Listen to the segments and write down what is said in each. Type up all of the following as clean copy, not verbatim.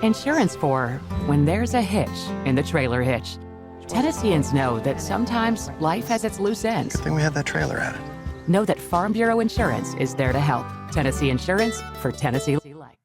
Insurance for when there's a hitch in the trailer hitch. Tennesseans know that sometimes life has its loose ends. Good thing we had that trailer added. Know that Farm Bureau Insurance is there to help. Tennessee Insurance for Tennessee Life.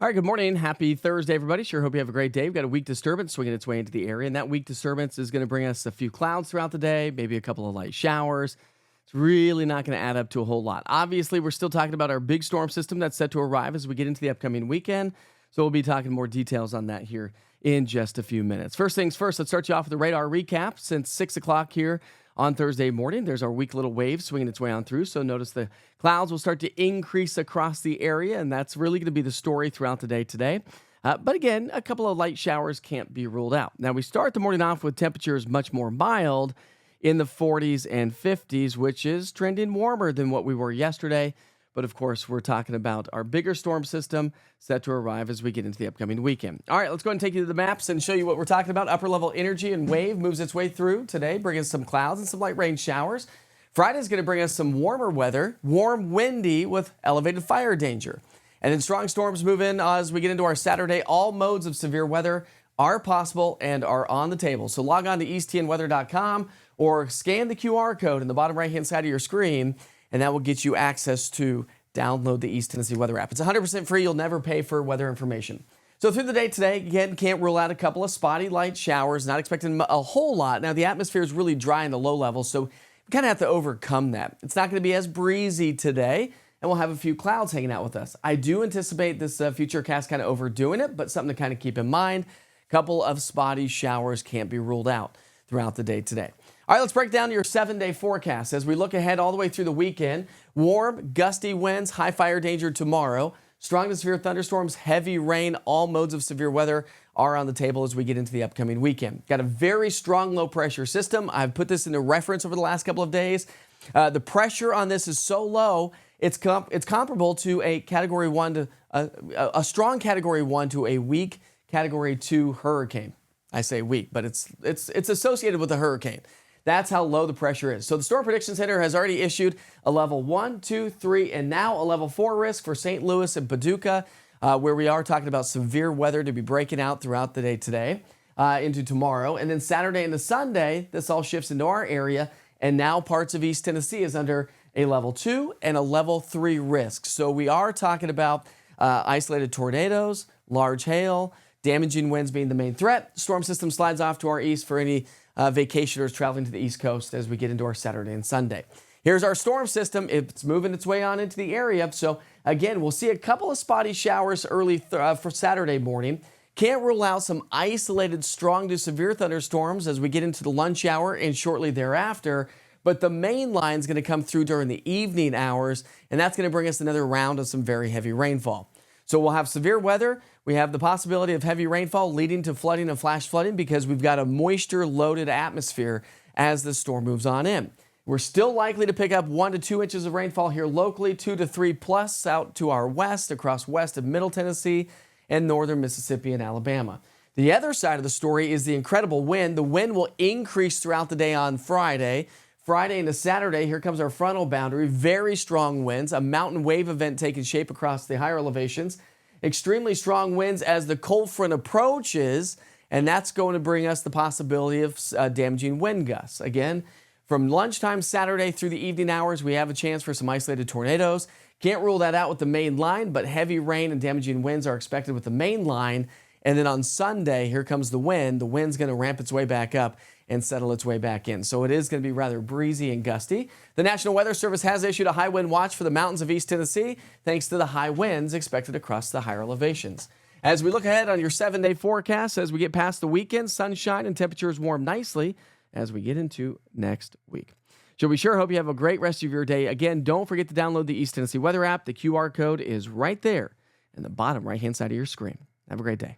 All right, good morning. Happy Thursday, everybody. Sure hope you have a great day. We've got a weak disturbance swinging its way into the area, and that weak disturbance is going to bring us a few clouds throughout the day, maybe a couple of light showers. It's really not going to add up to a whole lot. Obviously, we're still talking about our big storm system that's set to arrive as we get into the upcoming weekend, so we'll be talking more details on that here in just a few minutes. First things first, let's start you off with the radar recap. Since 6 o'clock here on Thursday morning, there's our weak little wave swinging its way on through. So notice the clouds will start to increase across the area, and that's really going to be the story throughout the day today. But again, a couple of light showers can't be ruled out. Now, we start the morning off with temperatures much more mild in the 40s and 50s, which is trending warmer than what we were yesterday. But of course, we're talking about our bigger storm system set to arrive as we get into the upcoming weekend. All right, let's go ahead and take you to the maps and show you what we're talking about. Upper level energy and wave moves its way through today, bringing some clouds and some light rain showers. Friday is going to bring us some warmer weather, warm, windy with elevated fire danger. And then strong storms move in as we get into our Saturday. All modes of severe weather are possible and are on the table. So log on to easttnweather.com or scan the QR code in the bottom right-hand side of your screen, and that will get you access to download the East Tennessee Weather app. It's 100% free. You'll never pay for weather information. So through the day today, again, can't rule out a couple of spotty light showers. Not expecting a whole lot. Now, the atmosphere is really dry in the low levels, so we kind of have to overcome that. It's not going to be as breezy today, and we'll have a few clouds hanging out with us. I do anticipate this future cast kind of overdoing it, but something to kind of keep in mind. A couple of spotty showers can't be ruled out throughout the day today. All right, let's break down your 7-day forecast as we look ahead all the way through the weekend. Warm, gusty winds, high fire danger tomorrow. Strong to severe thunderstorms, heavy rain, all modes of severe weather are on the table as we get into the upcoming weekend. Got a very strong low pressure system. I've put this into reference over the last couple of days. The pressure on this is so low, it's comparable to a Category 1 to a strong Category 1 to a weak Category 2 hurricane. I say weak, but it's associated with a hurricane. That's how low the pressure is. So the Storm Prediction Center has already issued a level 1, 2, 3, and now a level 4 risk for St. Louis and Paducah, where we are talking about severe weather to be breaking out throughout the day today into tomorrow. And then Saturday into Sunday, this all shifts into our area, and now parts of East Tennessee is under a level 2 and a level 3 risk. So we are talking about isolated tornadoes, large hail, damaging winds being the main threat. Storm system slides off to our east for any vacationers traveling to the East Coast as we get into our Saturday and Sunday. Here's our storm system. It's moving its way on into the area. So again, we'll see a couple of spotty showers early for Saturday morning. Can't rule out some isolated strong to severe thunderstorms as we get into the lunch hour and shortly thereafter. But the main line is going to come through during the evening hours, and that's going to bring us another round of some very heavy rainfall. So we'll have severe weather. We have the possibility of heavy rainfall leading to flooding and flash flooding because we've got a moisture-loaded atmosphere as the storm moves on in. We're still likely to pick up 1 to 2 inches of rainfall here locally, 2 to 3 plus out to our west, across west of Middle Tennessee and northern Mississippi and Alabama. The other side of the story is the incredible wind. The wind will increase throughout the day on Friday. Friday into Saturday, here comes our frontal boundary. Very strong winds, a mountain wave event taking shape across the higher elevations. Extremely strong winds as the cold front approaches, and that's going to bring us the possibility of damaging wind gusts. Again, from lunchtime Saturday through the evening hours, we have a chance for some isolated tornadoes. Can't rule that out with the main line, but heavy rain and damaging winds are expected with the main line. And then on Sunday, here comes the wind. The wind's going to ramp its way back up and settle its way back in. So it is going to be rather breezy and gusty. The National Weather Service has issued a high wind watch for the mountains of East Tennessee, thanks to the high winds expected across the higher elevations. As we look ahead on your 7-day forecast, as we get past the weekend, sunshine and temperatures warm nicely as we get into next week. So we sure hope you have a great rest of your day. Again, don't forget to download the East Tennessee Weather app. The QR code is right there in the bottom right-hand side of your screen. Have a great day.